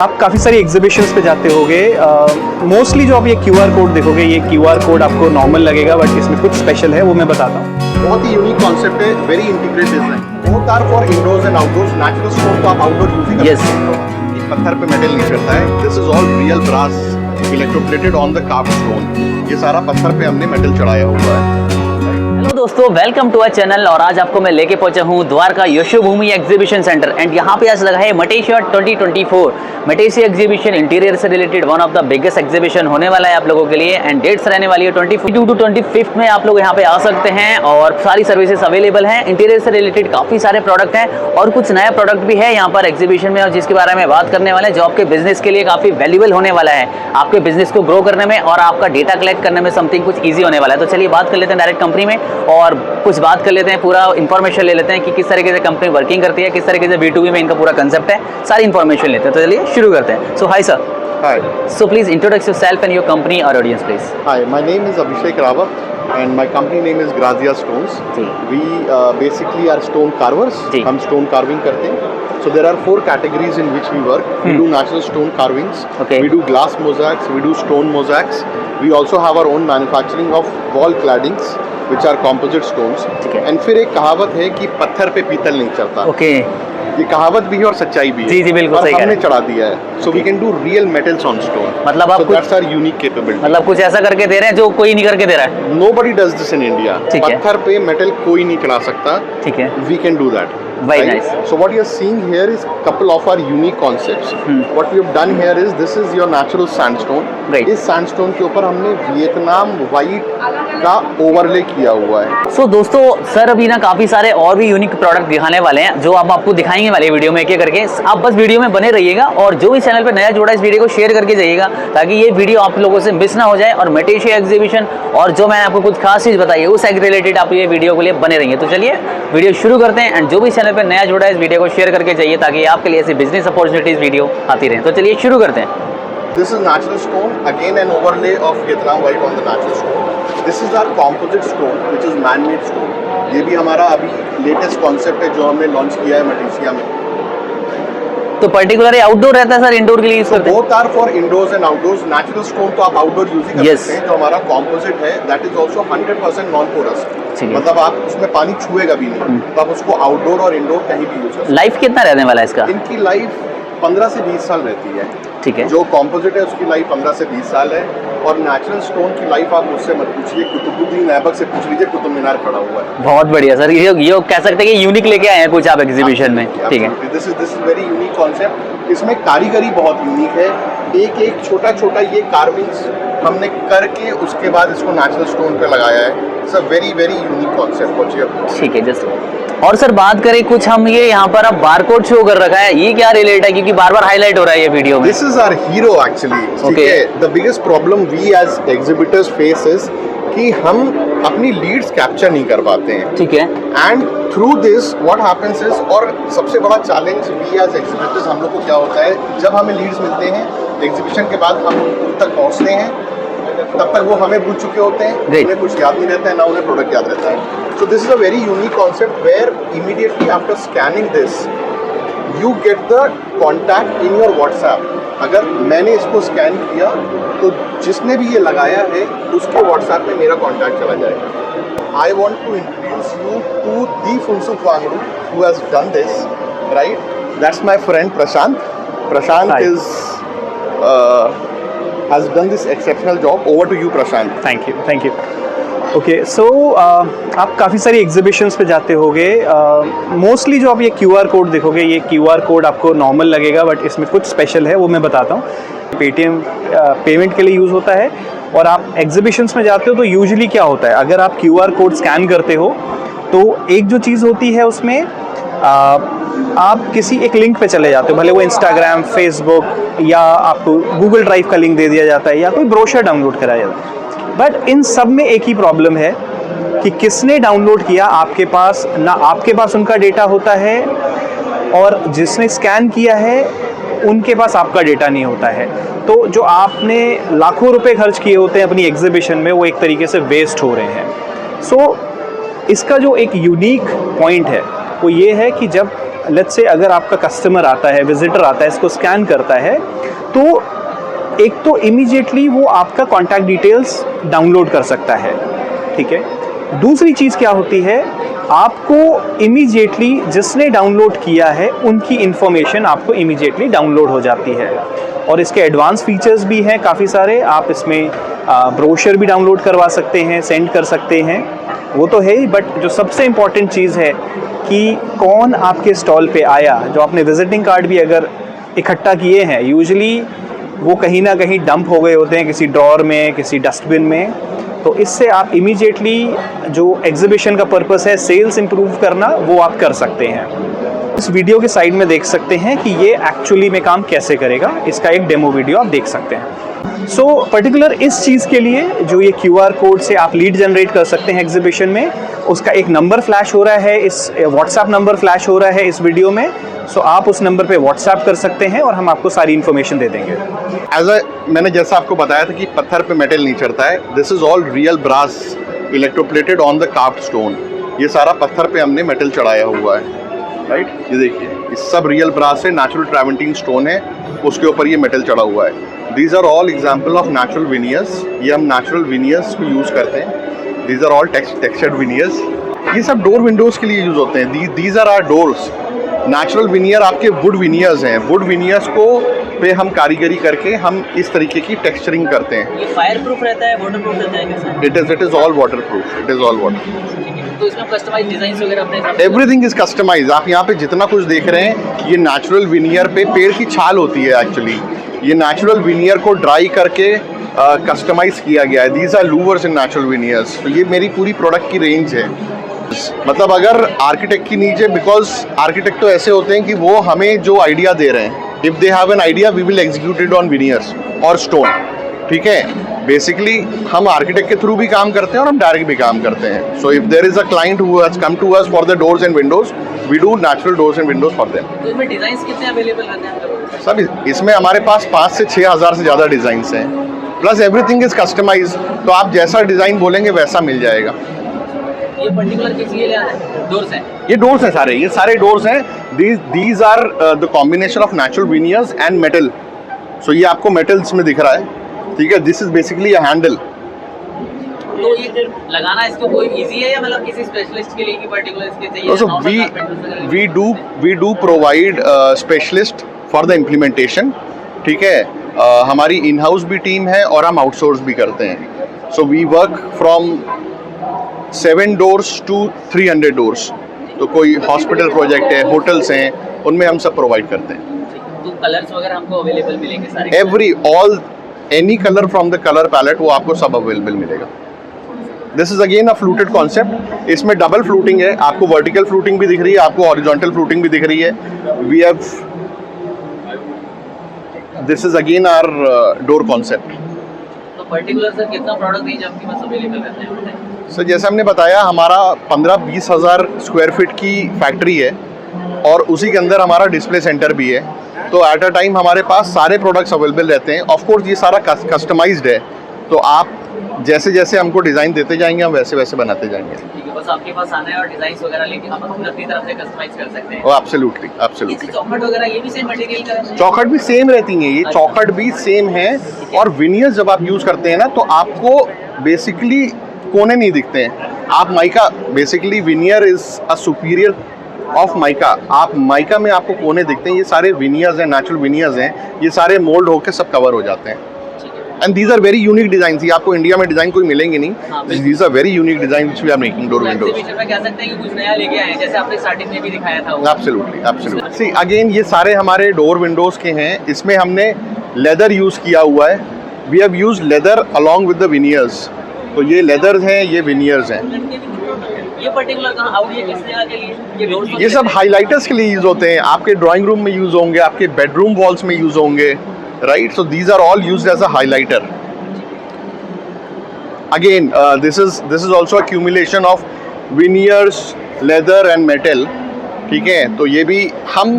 आप काफ़ी सारी एग्जीबिशंस पे जाते होगे, मोस्टली जो आप ये QR कोड देखोगे, ये QR कोड आपको नॉर्मल लगेगा बट इसमें कुछ स्पेशल है, वो मैं बताता हूँ। बहुत ही यूनिक कॉन्सेप्ट है, very integrate design. Both are for indoors and outdoors. Natural stone को आप आउटडोर यूज कर सकते हो। ये पत्थर पे मेटल नहीं चढ़ता है। This is all real brass electroplated on the carved stone. ये सारा पत्थर पे हमने मेटल चढ़ाया हुआ है। हेलो दोस्तों, वेलकम टू आवर चैनल। और आज आपको मैं लेके पहुंचा हूं Dwarka Yashobhoomi exhibition centre and यहां पे आज लगा है मटेशिया 2024 मटेशिया एग्जीबिशन। इंटीरियर से related one of the biggest exhibition होने वाला है आप लोगों के लिए एंड डेट्स रहने वाली है 22 टू 25 में। आप लोग यहां पे आ सकते हैं और सारी सर्विसेज अवेलेबल हैं। इंटीरियर से रिलेटेड काफ़ी सारे प्रोडक्ट हैं और कुछ नया प्रोडक्ट भी है यहाँ पर एग्जीबिशन में, और जिसके बारे में बात करने वाले हैं जो आपके बिजनेस के लिए काफ़ी वैल्यूबल होने वाला है, आपके बिजनेस को ग्रो करने में और आपका डेटा कलेक्ट करने में समथिंग कुछ ईजी होने वाला है। तो चलिए बात कर लेते हैं डायरेक्ट कंपनी में और कुछ बात कर लेते हैं, पूरा इन्फॉर्मेशन ले लेते हैं कि किस तरीके से कंपनी वर्किंग करती है, किस तरीके से B2B में इनका पूरा कंसेप्ट है, सारी इन्फॉर्मेशन लेते हैं। तो चलिए शुरू करते हैं। So hi sir. Hi. So please introduce yourself and your company or audience please. Hi, my name is Abhishek Rawat and my company name is Grazia Stones. जी। We basically are stone carvers. जी। हम stone carving करते हैं. So there are 4 categories in which we work. We do natural stone carvings. Okay. We do glass mosaics. We do stone mosaics. We also have our own manufacturing of wall claddings, which are composite stones. ठीक है। And फिर एक कहावत है कि पत्थर पे पीतल नहीं चढ़ता। Okay. ये कहावत भी है और सच्चाई भी है। जी, जी, बिल्कुल और सही कह हमने रहे हैं। चढ़ा दिया है। So we can do real metals on stone. मतलब आप So कुछ that's our unique capability. मतलब कुछ ऐसा करके दे रहे हैं जो कोई नहीं करके दे रहा है। Nobody does this in India. ठीक है। पत्थर पे मेटल कोई नहीं चढ़ा सकता। ठीक है। We can do that. Very nice. So what you're seeing here is couple of our unique concepts. What we have done here is this is your natural sandstone. Right. इस sandstone के ऊपर हमने वियतनाम व्हाइट का overlay किया हुआ है। सो दोस्तों, sir अभी ना काफ़ी सारे और भी यूनिक प्रोडक्ट दिखाने वाले हैं जो हम आपको दिखाएंगे वाले वीडियो में एक एक करके। आप बस वीडियो में बने रहिएगा और जो भी चैनल पे नया जुड़ा है इस वीडियो को शेयर करके जाइएगा ताकि ये वीडियो आप लोगों से मिस ना हो जाए। और मटेशिया एग्जीबिशन और जो मैंने आपको कुछ खास चीज़ बताई है उस एग रिलेटेड आप ये वीडियो के लिए बने रहेंगे। तो चलिए वीडियो शुरू करते हैं एंड जो भी चैनल पर नया जुड़ा है इस वीडियो को शेयर करके जाइए ताकि आपके लिए ऐसी बिजनेस अपॉर्चुनिटीज़ वीडियो आती रहे। तो चलिए शुरू करते हैं। This is natural stone, again an overlay of Vietnam white on the natural stone. This is our composite stone, which is man-made stone. ये भी हमारा अभी लेटेस्ट कॉन्सेप्ट है जो हमने लॉन्च किया है मटेशिया में। तो पर्टिकुलरली आउटडोर रहता है सर, इंडोर के लिए यूज करते हैं? Both are for indoors and outdoors. Natural stone तो आप आउटडोर यूज ही कर सकते हैं। जो हमारा कॉम्पोजिट है that is also 100% non porous. मतलब आप उसमें पानी छुएगा भी नहीं, तो आप उसको आउटडोर और इंडोर कहीं भी यूज कर सकते हैं। लाइफ कितना रहने वाला है इसका? इनकी लाइफ 15 से 20 साल रहती है। ठीक है। जो कॉम्पोजिट है उसकी लाइफ 15 से 20 साल है और नेचुरल स्टोन की लाइफ आप मुझसे मत पूछिए, कुतुबुद्दीन ऐबक से पूछ लीजिए, कुतुब मीनार खड़ा हुआ है। बहुत बढ़िया सर, ये कह सकते हैं कि यूनिक लेके आए हैं कुछ आप एग्जीबिशन में। ठीक है। This is very unique concept. इसमें कारीगरी बहुत यूनिक है। एक एक छोटा छोटा ये कार्विंग्स हमने करके उसके बाद इसको नेचुरल स्टोन पे लगाया है। It's a very very unique concept what you have. ठीक है जस्ट। और सर बात करें कुछ, हम ये यहाँ पर अब बारकोड शो कर रखा है, ये क्या रिलेट है क्योंकि बार बार हाईलाइट हो रहा है ये वीडियो में? This is our hero actually. Okay. The biggest problem we as exhibitors face is कि हम अपनी लीड्स कैप्चर नहीं कर पाते हैं। ठीक है। And through this what happens is, और सबसे बड़ा चैलेंज वी एज एग्जिबिटर्स हम लोग को क्या होता है, जब हमें लीड्स मिलते हैं एग्जीबिशन के बाद हम उन तक पहुंचते हैं, तब तक वो हमें भूल चुके होते हैं। उन्हें कुछ याद नहीं रहता है, ना उन्हें प्रोडक्ट याद रहता है। So this is a very unique concept where immediately after scanning this you get the contact in your WhatsApp. अगर मैंने इसको स्कैन किया तो जिसने भी ये लगाया है उसके व्हाट्सएप में मेरा कॉन्टैक्ट चला जाएगा। I want to introduce you to the Phunsukh Wangdu who has done this, right? That's my friend Prashant. Prashant Hi. has done this exceptional job. Over to you, Prashant. Thank you. Okay so आप काफ़ी सारी exhibitions पे जाते होगे, mostly जो आप ये QR code देखोगे, ये QR कोड आपको नॉर्मल लगेगा बट इसमें कुछ स्पेशल है, वो मैं बताता हूँ। पेटीएम पेमेंट के लिए यूज़ होता है और आप एग्जीबिशंस में जाते हो तो यूजुअली क्या होता है, अगर आप QR कोड स्कैन करते हो तो एक जो चीज़ होती है उसमें आप किसी एक लिंक पे चले जाते हो, भले वो इंस्टाग्राम, फेसबुक या आपको गूगल ड्राइव का लिंक दे दिया जाता है या कोई ब्रोशर डाउनलोड कराया जाता है। बट इन सब में एक ही प्रॉब्लम है कि किसने डाउनलोड किया, आपके पास ना आपके पास उनका डेटा होता है और जिसने स्कैन किया है उनके पास आपका डेटा नहीं होता है। तो जो आपने लाखों रुपए खर्च किए होते हैं अपनी एग्जीबिशन में, वो एक तरीके से वेस्ट हो रहे हैं। सो इसका जो एक यूनिक पॉइंट है वो ये है कि जब लेट्स से अगर आपका कस्टमर आता है, विजिटर आता है, इसको स्कैन करता है, तो एक तो इमीडिएटली वो आपका कॉन्टैक्ट डिटेल्स डाउनलोड कर सकता है, ठीक है। दूसरी चीज़ क्या होती है, आपको इमीडिएटली जिसने डाउनलोड किया है उनकी इन्फॉर्मेशन आपको इमीडिएटली डाउनलोड हो जाती है। और इसके एडवांस फीचर्स भी हैं काफ़ी सारे, आप इसमें ब्रोशर भी डाउनलोड करवा सकते हैं, सेंड कर सकते हैं, वो तो है ही, बट जो सबसे इम्पॉर्टेंट चीज़ है कि कौन आपके स्टॉल पे आया, जो आपने विजिटिंग कार्ड भी अगर इकट्ठा किए हैं, यूजुअली वो कहीं ना कहीं डंप हो गए होते हैं किसी ड्रॉर में, किसी डस्टबिन में, तो इससे आप इमीडिएटली जो एग्जीबिशन का पर्पस है सेल्स इंप्रूव करना, वो आप कर सकते हैं। इस वीडियो के साइड में देख सकते हैं कि ये एक्चुअली में काम कैसे करेगा, इसका एक डेमो वीडियो आप देख सकते हैं। सो पर्टिकुलर इस चीज़ के लिए जो ये QR कोड से आप लीड जनरेट कर सकते हैं एग्जीबिशन में, उसका एक नंबर फ्लैश हो रहा है, इस व्हाट्सएप नंबर फ्लैश हो रहा है इस वीडियो में। सो आप उस नंबर पे व्हाट्सएप कर सकते हैं और हम आपको सारी इन्फॉर्मेशन दे देंगे। मैंने जैसा आपको बताया था कि पत्थर पे मेटल नहीं चढ़ता है, this is all real brass electroplated on the carved stone. ये सारा पत्थर पे हमने मेटल चढ़ाया हुआ है, राइट। ये देखिए, ये सब रियल ब्रास है, नेचुरल ट्रैवेंटीन स्टोन है, उसके ऊपर ये मेटल चढ़ा हुआ है। These are all example of natural veneers. ये हम नेचुरल विनियर्स को यूज़ करते हैं। These are all textured veneers. ये सब डोर विंडोज़ के लिए यूज़ होते हैं। These are our doors. Natural veneer आपके वुड विनियर्स हैं। वुड विनियर्स को पे हम कारीगरी करके हम इस तरीके की टेक्सचरिंग करते हैं। ये फायर प्रूफ रहता है, वाटर प्रूफ रहता है कैसा? It is all water proof. It is all water. तो इसमें कस्टमाइज डिजाइन वगैरह अपने एवरीथिंग इज कस्टमाइज। आप यहाँ पे जितना कुछ देख रहे हैं, ये नेचुरल विनियर पे पेड़ की छाल होती है एक्चुअली। ये नेचुरल विनियर को ड्राई करके कस्टमाइज किया गया है। These are louvers in natural veneers. तो ये मेरी पूरी प्रोडक्ट की रेंज है। मतलब अगर आर्किटेक्ट की नीचे, बिकॉज आर्किटेक्ट तो ऐसे होते हैं कि वो हमें जो आइडिया दे रहे हैं, if they have an idea we will execute it on veneers और स्टोन, ठीक है। बेसिकली हम आर्किटेक्ट के थ्रू भी काम करते हैं और हम डायरेक्ट भी काम करते हैं। So if there is a client who has come to us for the doors and windows, we do natural doors and windows for them. तो इसमें डिजाइन्स कितने अवेलेबल रहते हैं? सब इसमें हमारे पास 5 से 6 हज़ार से ज़्यादा डिज़ाइंस हैं, प्लस एवरीथिंग इज कस्टमाइज। तो आप जैसा डिज़ाइन बोलेंगे वैसा मिल जाएगा। ये पर्टिकुलर किस लिए डोर्स हैं? ये डोर्स हैं सारे, ये सारे डोर्स हैं। These are the combination of natural veneers and metal. So ये आपको मेटल्स में दिख रहा है, ठीक है। This is basically a handle. तो ये लगाना इसको कोई इजी है या मतलब किसी स्पेशलिस्ट के लिए कि पर्टिकुलर इसके चाहिए? So we do provide specialist for the implementation, ठीक है। हमारी इन हाउस भी टीम है और हम आउटसोर्स भी करते हैं। So we work from 7 doors to 300 doors. तो कोई हॉस्पिटल प्रोजेक्ट है, होटल्स हैं, उनमें हम सब प्रोवाइड करते हैं। तो कलर्स वगैरह हमको अवेलेबल मिलेंगे सारे? Any colour from the colour palette, वो आपको सब अवेलेबल मिलेगा। This is again a fluted concept. इसमें डबल फ्लूटिंग है, आपको वर्टिकल फ्लूटिंग भी दिख रही है, आपको हॉरिजॉन्टल फ्लूटिंग भी दिख रही है। We have this is again our door concept. तो पर्टिकुलर सर कितना प्रोडक्ट रेंज आपके पास अवेलेबल रहता है? सर जैसे हमने बताया, हमारा 15-20 हज़ार स्क्वायर फीट की फैक्ट्री है और उसी के अंदर हमारा डिस्प्ले सेंटर भी है। तो एट अ टाइम हमारे पास सारे प्रोडक्ट्स अवेलेबल रहते हैं। ऑफ कोर्स ये सारा कस्टमाइज्ड है, तो आप जैसे जैसे हमको डिज़ाइन देते जाएंगे हम वैसे वैसे बनाते जाएंगे। ठीक है, बस आपके पास आना है और डिजाइन्स वगैरह लेके आप अपनी तरफ से कस्टमाइज कर सकते हैं। Oh absolutely, absolutely. चौखट वगैरह ये भी सेम मटेरियल का है? चौखट भी सेम रहती हैं, ये चौखट भी सेम है। और विनियर्स जब आप यूज़ करते हैं ना, तो आपको बेसिकली कोने नहीं दिखते हैं। आप mica, basically veneer is a superior of mica. आप माइका में आपको कोने दिखते हैं। ये सारे विनियर्स हैं, नेचुरल विनियर्स हैं, ये सारे मोल्ड होकर सब कवर हो जाते हैं। And these are very unique design. ये आपको इंडिया में डिजाइन कोई मिलेंगे नहीं। These are very unique design which we are making door windows. Exhibition में कह सकते हैं कि कुछ नया लेके आए हैं, जैसे आपने स्टार्टिंग में भी दिखाया था। Absolutely, absolutely. सी अगेन, ये सारे हमारे डोर विंडोज के हैं। इसमें हमने लेदर यूज़ किया हुआ है। We have used leather along with the veneers. तो ये लेदर हैं, ये विनियर्स हैं। ये पर्टिकुलर कहाँ आउट ये किस जगह के लिए? ये सब हाइलाइटर्स के लिए यूज़ होते हैं। आपके ड्राइंग रूम में यूज़ होंगे, आपके बेडरूम वॉल्स में यूज़ होंगे, right. So these are all used as a highlighter. Again this is also accumulation of veneers, leather and metal, ठीक है। तो ये भी हम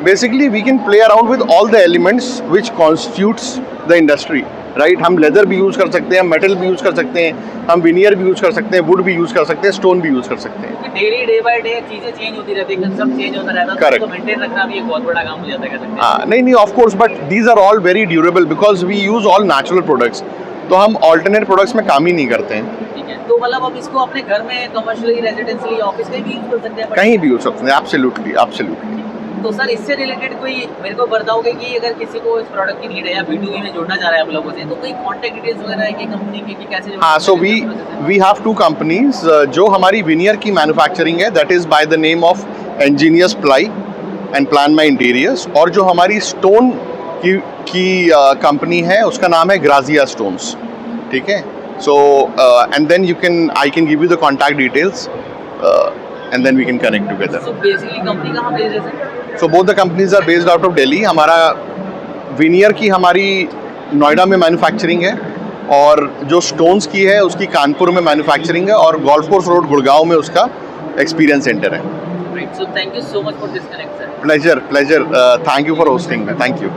basically we can play around with all the elements which constitutes the industry, right. हम leather भी use कर सकते हैं, मेटल भी यूज़ कर सकते हैं, हम विनियर भी यूज़ कर सकते हैं, वुड भी यूज़ कर सकते हैं, स्टोन भी यूज़ कर सकते हैं। डेली डे बाय डे चीजें चेंज होती रहती है, सब चेंज होता रहता है, Correct. तो मेंटेन रखना भी एक बहुत बड़ा काम हो जाता है, कह सकते हैं। नहीं नहीं, of course, but these are all very durable because we use all natural products. तो हम ऑल्टरनेट प्रोडक्ट्स में काम ही नहीं करते हैं। ठीक है, तो मतलब अब इसको अपने घर में कमर्शियली, रेजिडेंशियली, ऑफिस कहीं भी यूज कर सकते हैं? कहीं भी यूज़ कर सकते हैं, एब्सोल्युटली एब्सोल्युटली। तो सर इससे रिलेटेड कोई मेरे को बताओगे कि अगर किसी को इस प्रोडक्ट की नीड है या B2B में जोड़ना चाह रहा है आप लोगों से, तो कोई कांटेक्ट डिटेल्स वगैरह है कि कंपनी के कि कैसे जोड़ हाँ, सकते सो हैं? वी हैव टू कंपनीज जो हमारी विनियर की मैन्युफैक्चरिंग है, that is by the name of engineers ply and plan my interiors. और जो हमारी स्टोन की कंपनी है उसका नाम है ग्राजिया स्टोन्स। ठीक है, so and then I can give you the contact details and then we can connect together. So basically company कहाँ बेस्ड है sir? So both the companies are based out of Delhi. हमारा veneer की हमारी नोएडा में manufacturing है, और जो stones की है उसकी कानपुर में मैन्युफैक्चरिंग है, और गोल्फ कोर्स रोड गुड़गांव में उसका एक्सपीरियंस सेंटर है। Right. So thank you so much for this connect, sir. Pleasure, thank you for hosting. Thank you.